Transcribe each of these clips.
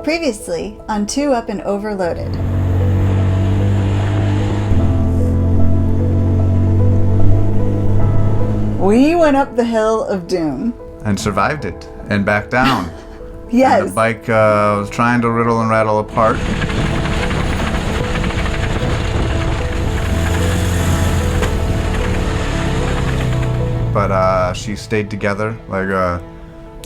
Previously on Two Up and Overloaded. We went up the hill of doom. And survived it. And back down. Yes. And the bike was trying to riddle and rattle apart. But she stayed together like a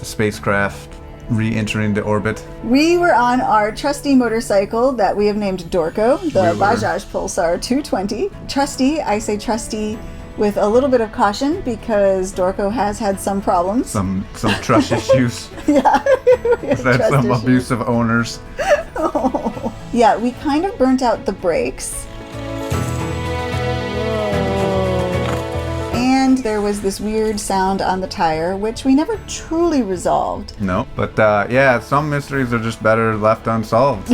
spacecraft re-entering the orbit. We were on our trusty motorcycle that we have named Dorco, the Bajaj Pulsar 220. Trusty, I say trusty with a little bit of caution because Dorco has had some problems. Some trust issues. Yeah. That's some issues. Abusive owners. Oh. Yeah, we kind of burnt out the brakes. And there was this weird sound on the tire, which we never truly resolved. No, but yeah, some mysteries are just better left unsolved.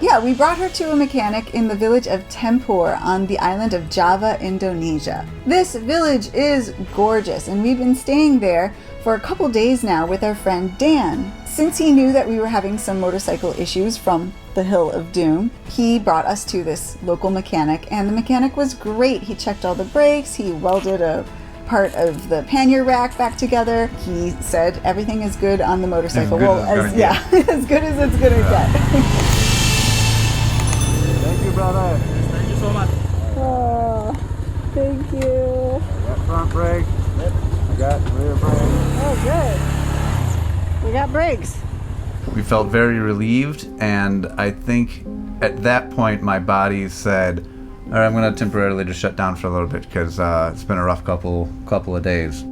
Yeah, we brought her to a mechanic in the village of Tempur on the island of Java, Indonesia. This village is gorgeous, and we've been staying there for a couple days now with our friend Dan. Since he knew that we were having some motorcycle issues from the Hill of Doom, he brought us to this local mechanic, and the mechanic was great. He checked all the brakes, he welded a part of the pannier rack back together. He said everything is good on the motorcycle. As good as it's gonna get. Thank you, brother. Thank you so much. Oh, thank you. I got front brake. Yep. I got rear brake. Oh, good. We got brakes. We felt very relieved, and I think at that point my body said, all right, I'm going to temporarily just shut down for a little bit because it's been a rough couple of days.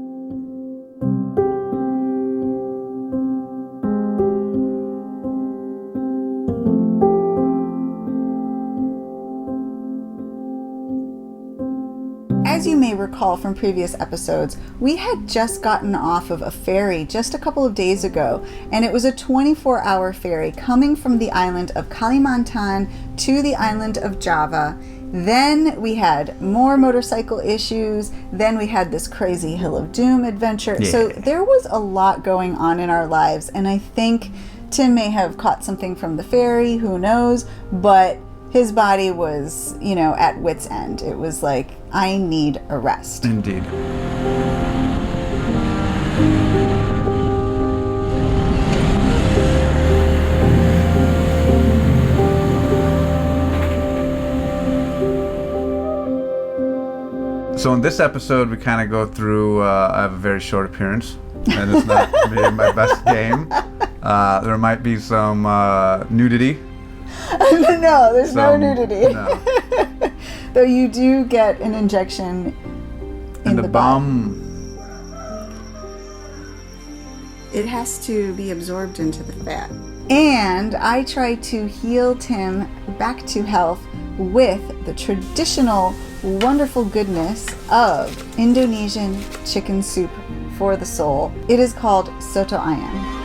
As you may recall from previous episodes, we had just gotten off of a ferry just a couple of days ago, and it was a 24-hour ferry coming from the island of Kalimantan to the island of Java. Then we had more motorcycle issues, then we had this crazy Hill of Doom adventure. Yeah. So there was a lot going on in our lives, and I think Tim may have caught something from the ferry, who knows, but his body was, at wit's end. It was like, I need a rest. Indeed. So in this episode, we kind of go through, I have a very short appearance, and it's not being my best game. There might be some nudity. No, there's no nudity. No. Though you do get an injection in the bum. It has to be absorbed into the fat. And I try to heal Tim back to health with the traditional wonderful goodness of Indonesian chicken soup for the soul. It is called Soto Ayam.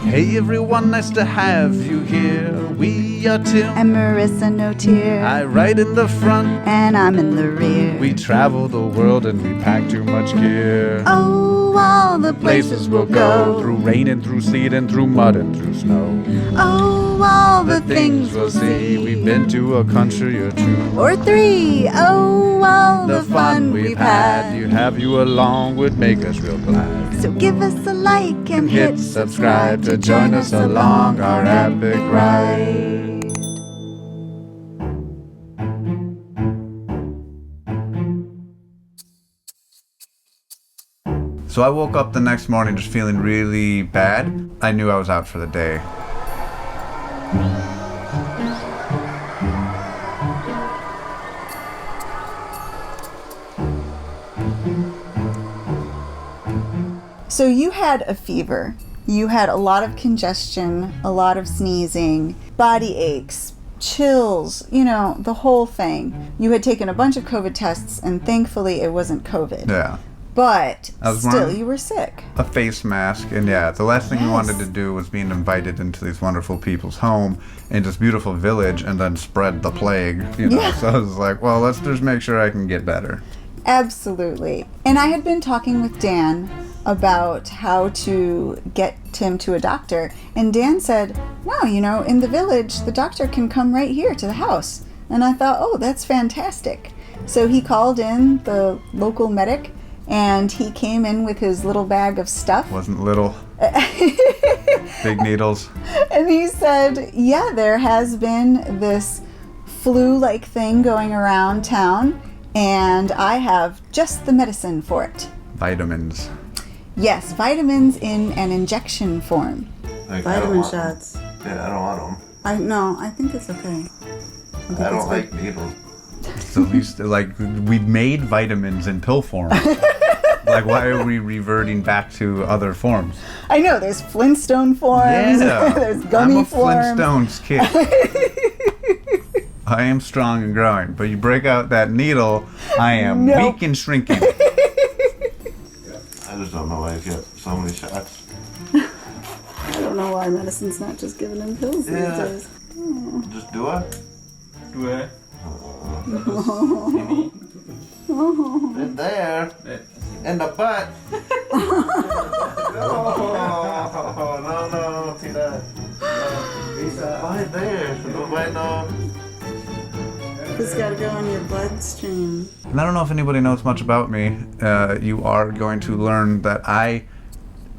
Hey everyone, nice to have you here. We are Tim and Marissa No Tear. I ride in the front and I'm in the rear. We travel the world and we pack too much gear. Oh, all the places we'll go. Through rain and through sleet and through mud and through snow. Oh, all the things we'll see. We've been to a country or two or three. Oh, all the fun we've had. You have you along would make us real glad. So give us a like and hit subscribe to join us along our epic ride. So I woke up the next morning just feeling really bad. I knew I was out for the day. So you had a fever. You had a lot of congestion, a lot of sneezing, body aches, chills, the whole thing. You had taken a bunch of COVID tests, and thankfully it wasn't COVID. Yeah. But still, you were sick. A face mask, and the last thing we wanted to do was being invited into these wonderful people's home in this beautiful village and then spread the plague, So I was like, well, let's just make sure I can get better. Absolutely. And I had been talking with Dan about how to get Tim to a doctor, and Dan said, no, in the village, the doctor can come right here to the house. And I thought, oh, that's fantastic. So he called in the local medic, and he came in with his little bag of stuff. Wasn't little. Big needles. And he said, yeah, there has been this flu-like thing going around town, and I have just the medicine for it. Vitamins. Yes, vitamins in an injection form. Vitamin shots. Yeah, I don't want I think it's okay. them. I don't like needles. So at least, we've made vitamins in pill form. Why are we reverting back to other forms? I know, there's Flintstone forms, Yeah. there's gummy I'm a forms. Flintstones kid. I am strong and growing, but you break out that needle, I am Nope. weak and shrinking. I just don't know why you get so many shots. I don't know why medicine's not just given in pills these Yeah. days. Just do it. Do it. In there. In the butt. No, Tita. Right there. No. It's gotta go in your bloodstream. And I don't know if anybody knows much about me. You are going to learn that I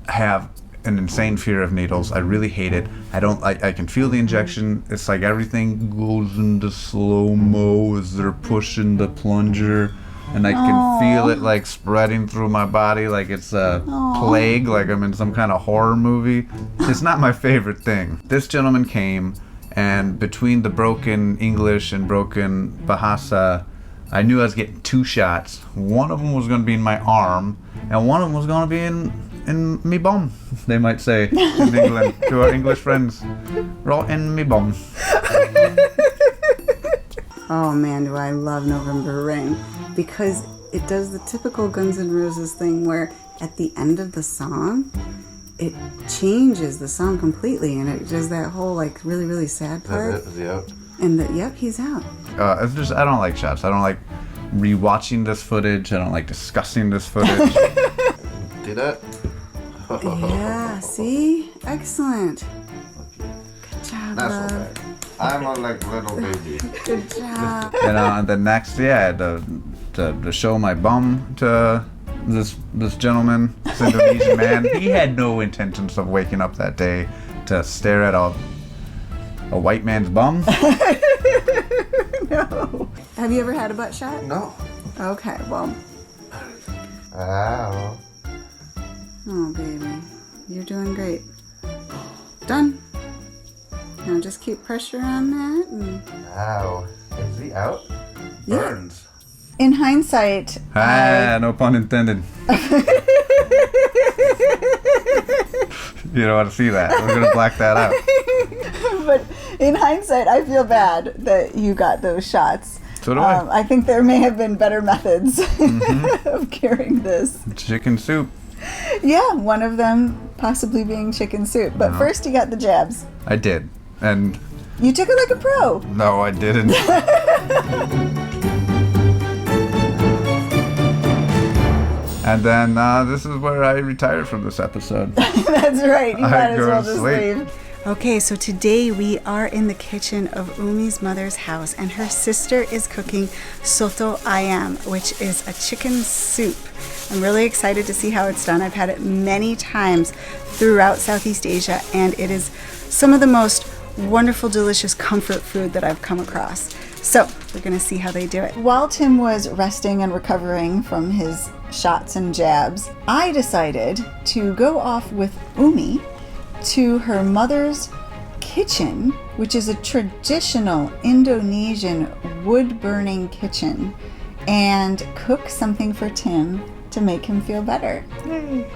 have an insane fear of needles. I really hate it. I can feel the injection. It's like everything goes into slow-mo as they're pushing the plunger. And I can feel it spreading through my body like it's a plague, like I'm in some kind of horror movie. It's not my favorite thing. This gentleman came, and between the broken English and broken Bahasa, I knew I was getting 2 shots. One of them was going to be in my arm, and one of them was going to be in me bum, they might say in England to our English friends. Right in me bum. Oh man, do I love November Rain, because it does the typical Guns N' Roses thing where at the end of the song, it changes the song completely, and it does that whole really, really sad part. Is he out? And yep, he's out. I don't like shots. I don't like rewatching this footage. I don't like discussing this footage. See that? Yeah, see? Excellent. Good job, Not so love. bad. I'm a little baby. Good job. And the next, to show my bum to this gentleman, this Indonesian man. He had no intentions of waking up that day to stare at a white man's bum. No. Have you ever had a butt shot? No. Okay, well. Ow. Oh, baby. You're doing great. Done. Now just keep pressure on that. And... Ow. Is he out? Yeah. Burns. In hindsight, No pun intended. You don't want to see that. We're going to black that out. but in hindsight, I feel bad that you got those shots. So do I. I think there may have been better methods of curing this. Chicken soup. Yeah, one of them possibly being chicken soup. But first you got the jabs. I did. And You took it like a pro. no, I didn't. And then this is where I retired from this episode. That's right. You might as go well to just sleep. leave. Okay, so today we are in the kitchen of Umi's mother's house, and her sister is cooking Soto Ayam, which is a chicken soup. I'm really excited to see how it's done. I've had it many times throughout Southeast Asia, and it is some of the most wonderful, delicious comfort food that I've come across. So we're going to see how they do it. While Tim was resting and recovering from his shots and jabs, I decided to go off with Umi to her mother's kitchen, which is a traditional Indonesian wood-burning kitchen, and cook something for Tim to make him feel better.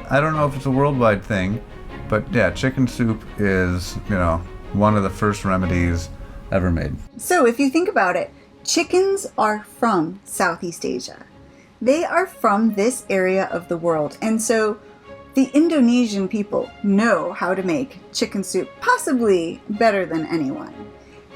I don't know if it's a worldwide thing, but yeah, chicken soup is, one of the first remedies ever made. So if you think about it, chickens are from Southeast Asia. They are from this area of the world, and so the Indonesian people know how to make chicken soup possibly better than anyone.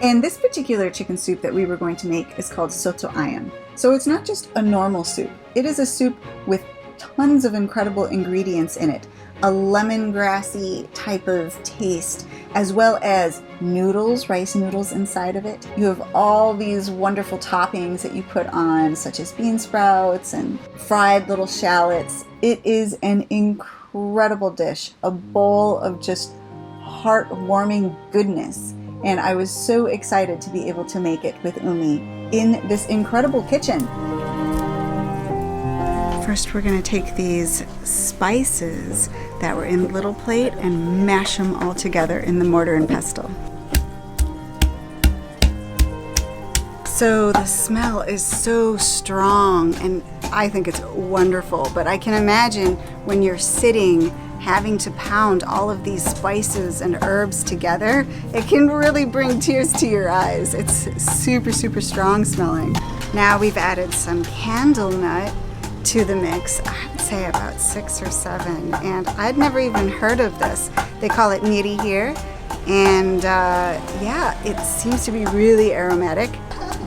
And this particular chicken soup that we were going to make is called Soto Ayam. So it's not just a normal soup. It is a soup with tons of incredible ingredients in it. A lemongrassy type of taste, as well as noodles, rice noodles inside of it. You have all these wonderful toppings that you put on, such as bean sprouts and fried little shallots. It is an incredible dish, a bowl of just heartwarming goodness. And I was so excited to be able to make it with Umi in this incredible kitchen. First, we're going to take these spices that were in the little plate and mash them all together in the mortar and pestle. So the smell is so strong, and I think it's wonderful, but I can imagine when you're sitting having to pound all of these spices and herbs together, it can really bring tears to your eyes. It's super, super strong smelling. Now we've added some candle nut to the mix. I'd say about 6 or 7, and I'd never even heard of this. They call it niri here, and yeah, it seems to be really aromatic.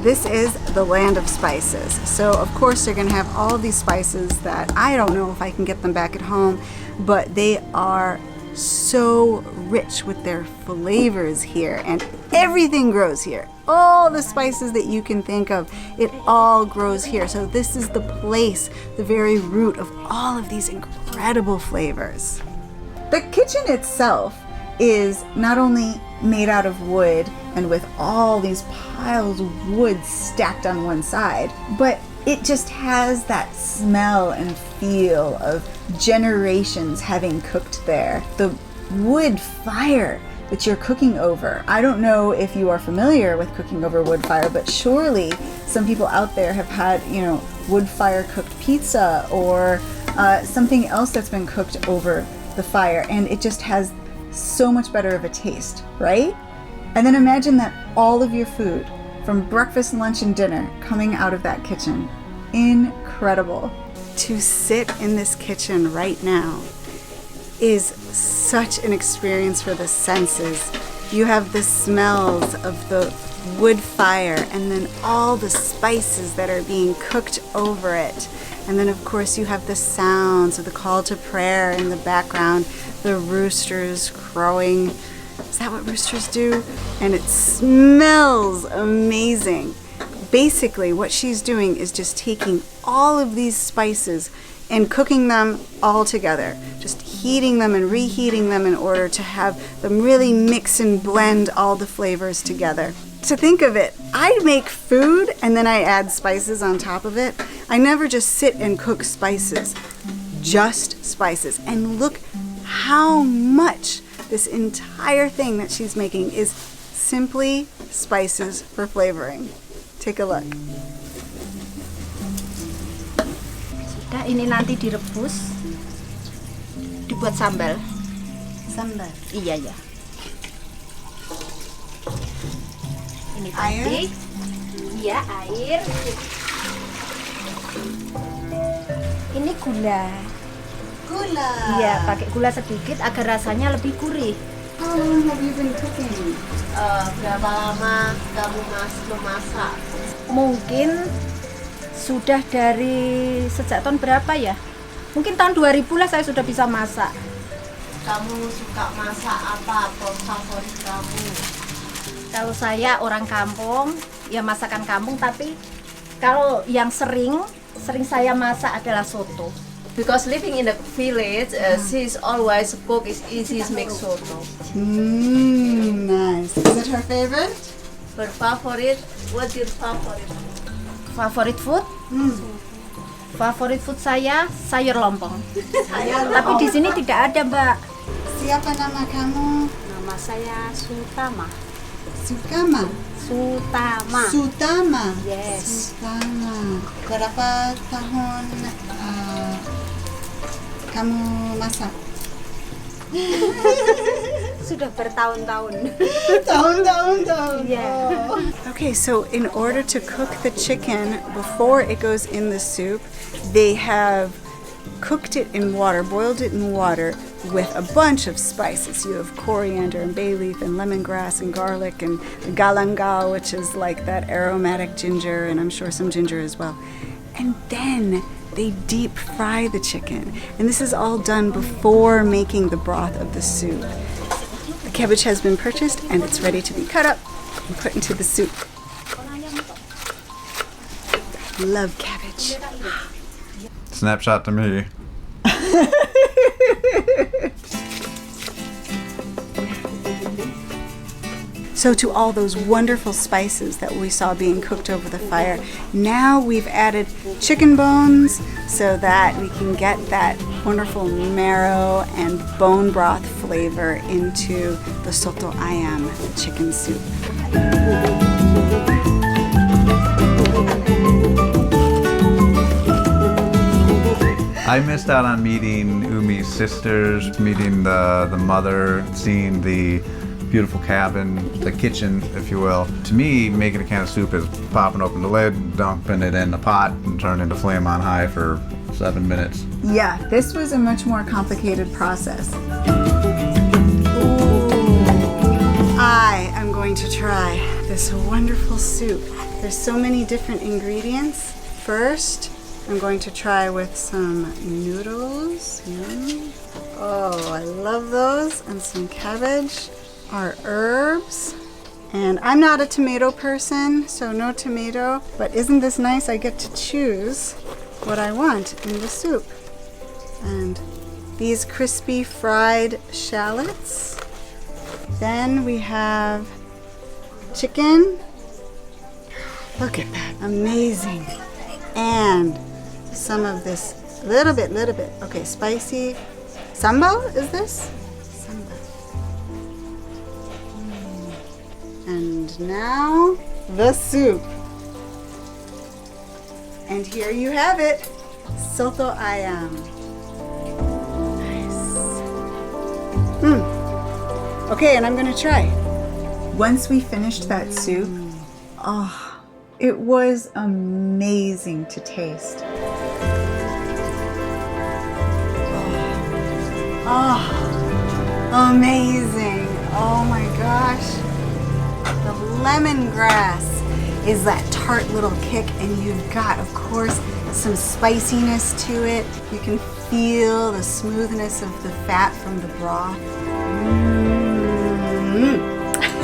This is the land of spices, so of course they're going to have all of these spices that I don't know if I can get them back at home, but they are so rich with their flavors here, and everything grows here. All the spices that you can think of, it all grows here. So this is the place, the very root of all of these incredible flavors. The kitchen itself is not only made out of wood and with all these piles of wood stacked on one side, but it just has that smell and feel of generations having cooked there. The wood fire that you're cooking over. I don't know if you are familiar with cooking over wood fire, but surely some people out there have had, wood fire cooked pizza or something else that's been cooked over the fire, and it just has so much better of a taste, right? And then imagine that all of your food, from breakfast, lunch, and dinner, coming out of that kitchen. Incredible. To sit in this kitchen right now is such an experience for the senses. You have the smells of the wood fire, and then all the spices that are being cooked over it. And then of course you have the sounds of the call to prayer in the background, the roosters crowing. Is that what roosters do? And it smells amazing. Basically what she's doing is just taking all of these spices and cooking them all together, just heating them and reheating them in order to have them really mix and blend all the flavors together. To think of it, I make food and then I add spices on top of it. I never just sit and cook spices, just spices. And look how much this entire thing that she's making is simply spices for flavoring. Take a look. Sudah, ini nanti direbus, dibuat sambal. Sambal. Iya. Ini Air? tadi. Iya, air. Ini gula. Gula. Iya, pakai gula sedikit agar rasanya lebih gurih. How long have you been cooking? Berapa lama kamu memasak? Mungkin sudah dari sejak tahun berapa ya? Mungkin tahun 2000 lah saya sudah bisa masak. Kamu suka masak apa? Favorit kamu? Kalau saya orang kampung, ya masakan kampung, tapi kalau yang sering saya masak adalah soto. Because living in the village, she's always cook is easy to make soto. Nice. Is it her favorite? Her favorite? What's your favorite? Favorit food? Favorit food saya sayur lompong. Tapi di sini tidak ada, Mbak. Siapa nama kamu? Nama saya Sutama. Sukama. Sutama. Sutama. Yes. Sutama. Berapa tahun kamu masak? Sudah bertahun-tahun. Tahun. Yeah. Okay, so in order to cook the chicken before it goes in the soup, they have cooked it in water, boiled it in water with a bunch of spices. You have coriander and bay leaf and lemongrass and garlic and the galangal, which is like that aromatic ginger, and I'm sure some ginger as well. And then they deep fry the chicken. And this is all done before making the broth of the soup. The cabbage has been purchased and it's ready to be cut up and put into the soup. Love cabbage. Snapshot to me. So to all those wonderful spices that we saw being cooked over the fire, now we've added chicken bones so that we can get that wonderful marrow and bone broth flavor into the Soto Ayam chicken soup. I missed out on meeting Umi's sisters, meeting the mother, seeing the beautiful cabin, the kitchen, if you will. To me, making a can of soup is popping open the lid, dumping it in the pot, and turning the flame on high for 7 minutes. Yeah, this was a much more complicated process. Ooh. I am going to try this wonderful soup. There's so many different ingredients. First, I'm going to try with some noodles. Yum. Oh, I love those. And some cabbage. Our herbs. And I'm not a tomato person, so no tomato. But isn't this nice? I get to choose what I want in the soup. And these crispy fried shallots. Then we have chicken. Look at that. Amazing. And some of this little bit. Okay, spicy. Sambal, is this? Sambal. And now the soup. And here you have it. Soto Ayam. Nice. Okay, and I'm gonna try. Once we finished that soup, it was amazing to taste. Amazing. Oh my gosh. The lemongrass is that tart little kick, and you've got, of course, some spiciness to it. You can feel the smoothness of the fat from the broth.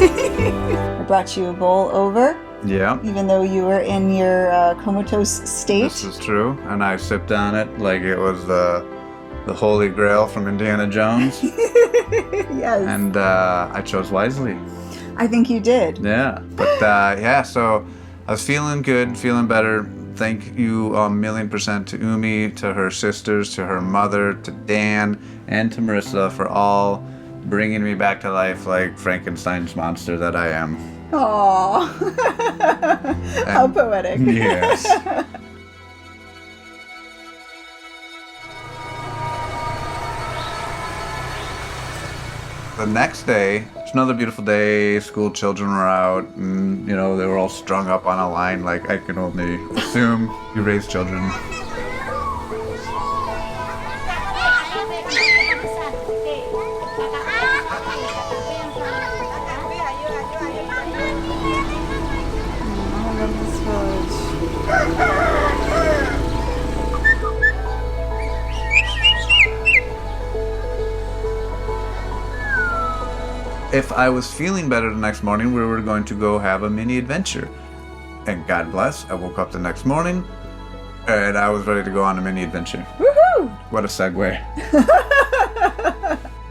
I brought you a bowl over. Yeah. Even though you were in your comatose state. This is true, and I sipped on it like it was the Holy Grail from Indiana Jones. Yes. And I chose wisely. I think you did. Yeah, but yeah, so I was feeling good, feeling better. Thank you 1,000,000% to Umi, to her sisters, to her mother, to Dan, and to Marissa for all bringing me back to life like Frankenstein's monster that I am. Aww. How poetic. Yes. The next day, it's another beautiful day. School children were out, and they were all strung up on a line. Like I can only assume you raise children. If I was feeling better the next morning, we were going to go have a mini adventure. And God bless, I woke up the next morning and I was ready to go on a mini adventure. Woohoo! What a segue.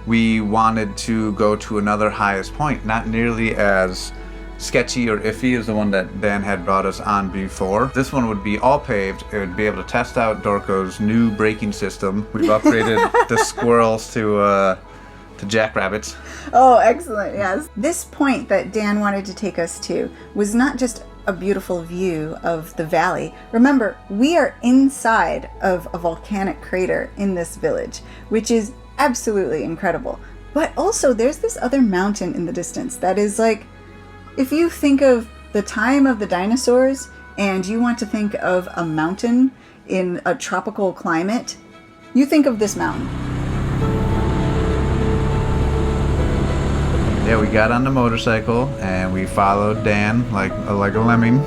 We wanted to go to another highest point, not nearly as sketchy or iffy as the one that Dan had brought us on before. This one would be all paved. It would be able to test out Dorco's new braking system. We've upgraded the squirrels to jackrabbits. Oh, excellent, yes. This point that Dan wanted to take us to was not just a beautiful view of the valley. Remember, we are inside of a volcanic crater in this village, which is absolutely incredible. But also, there's this other mountain in the distance that is like, if you think of the time of the dinosaurs and you want to think of a mountain in a tropical climate, you think of this mountain. Yeah, we got on the motorcycle and we followed Dan like a lemming.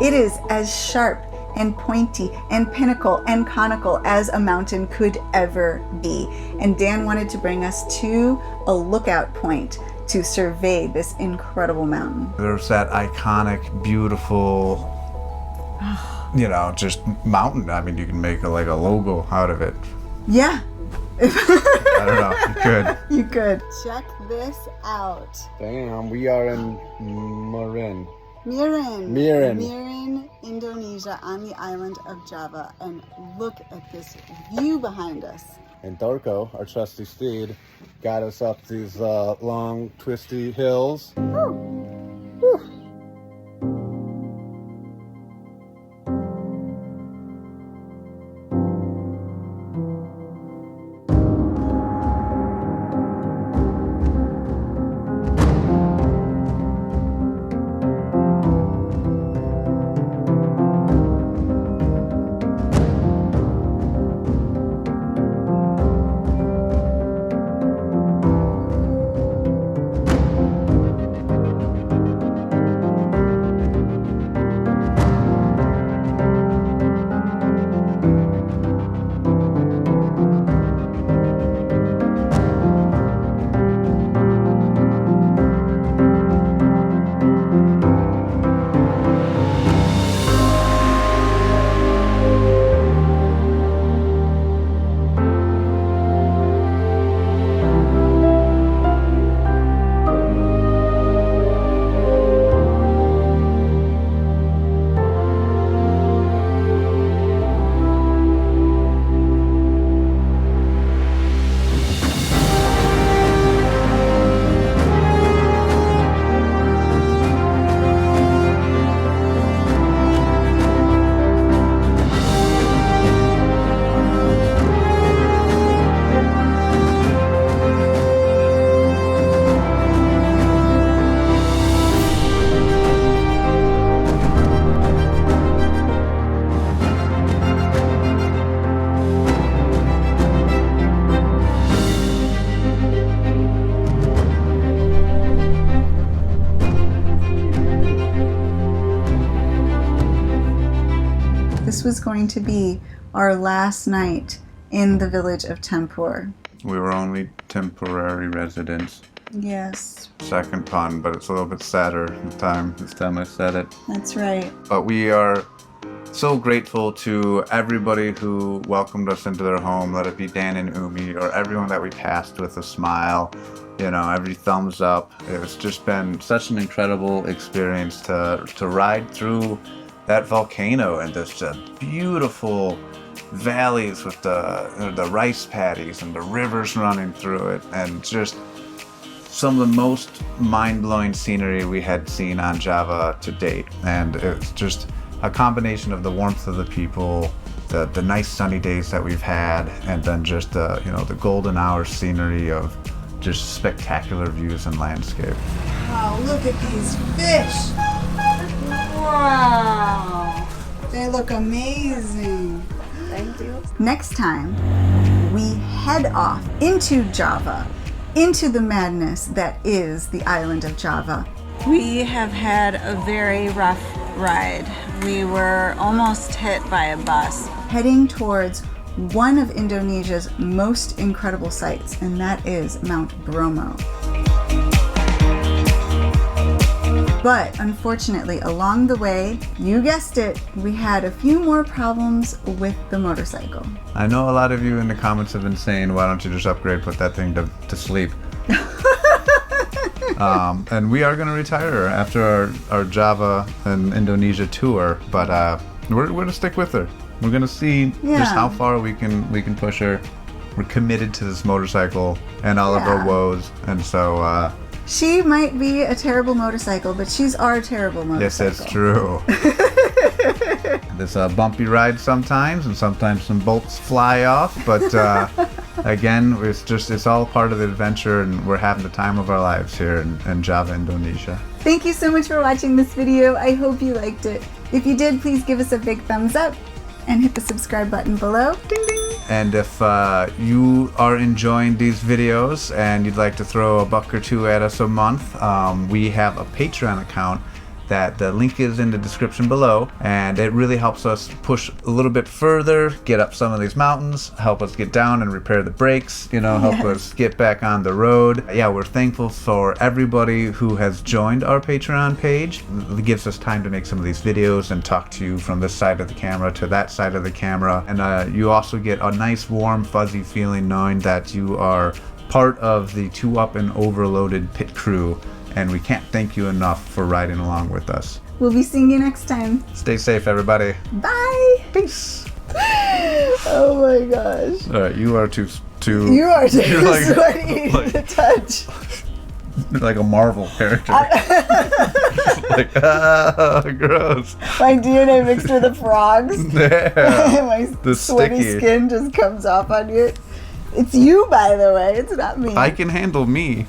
It is as sharp and pointy and pinnacle and conical as a mountain could ever be. And Dan wanted to bring us to a lookout point to survey this incredible mountain. There's that iconic, beautiful, just mountain. I mean, you can make a logo out of it. Yeah. I don't know. You could. You could. Check this out. Damn, we are in Mirin. Mirin, Indonesia, on the island of Java. And look at this view behind us. And Dorco, our trusty steed, got us up these long, twisty hills. This was going to be our last night in the village of Tempur. We were only temporary residents. Yes, Second pun, but it's a little bit sadder this time I said it. that's right. But we are so grateful to everybody who welcomed us into their home, let it be Dan and Umi, or everyone that we passed with a smile, every thumbs up. It's just been such an incredible experience to ride through that volcano and this beautiful valleys with the rice paddies and the rivers running through it, and just some of the most mind-blowing scenery we had seen on Java to date. And it's just a combination of the warmth of the people, the nice sunny days that we've had, and then just the golden hour scenery of just spectacular views and landscape. Wow, look at these fish! Wow! They look amazing. Thank you. Next time, we head off into Java, into the madness that is the island of Java. We have had a very rough ride. We were almost hit by a bus. Heading towards one of Indonesia's most incredible sights, and that is Mount Bromo. But unfortunately, along the way, you guessed it, we had a few more problems with the motorcycle. I know a lot of you in the comments have been saying, why don't you just upgrade, put that thing to sleep. And we are going to retire her after our Java and Indonesia tour, but we're going to stick with her. We're going to see just how far we can push her. We're committed to this motorcycle and all of our woes, and so... she might be a terrible motorcycle, but she's our terrible motorcycle. Yes, that's true. There's a bumpy ride sometimes, and sometimes some bolts fly off, but again, it's all part of the adventure, and we're having the time of our lives here in Java, Indonesia. Thank you so much for watching this video. I hope you liked it. If you did, please give us a big thumbs up and hit the subscribe button below. Ding ding! And if you are enjoying these videos and you'd like to throw $1 or $2 at us a month, we have a Patreon account that the link is in the description below, and it really helps us push a little bit further, get up some of these mountains, help us get down and repair the brakes, help us get back on the road. Yeah, we're thankful for everybody who has joined our Patreon page. It gives us time to make some of these videos and talk to you from this side of the camera to that side of the camera, and you also get a nice warm fuzzy feeling knowing that you are part of the 2UP and Overloaded pit crew, and we can't thank you enough for riding along with us. We'll be seeing you next time. Stay safe, everybody. Bye. Peace. Oh my gosh. All right, you are too. You are too you're sweaty to touch. Like a Marvel character. Gross. My DNA mixed with the frogs. Yeah. My The sweaty sticky. skin just comes off on you. It's you, by the way. It's not me. I can handle me.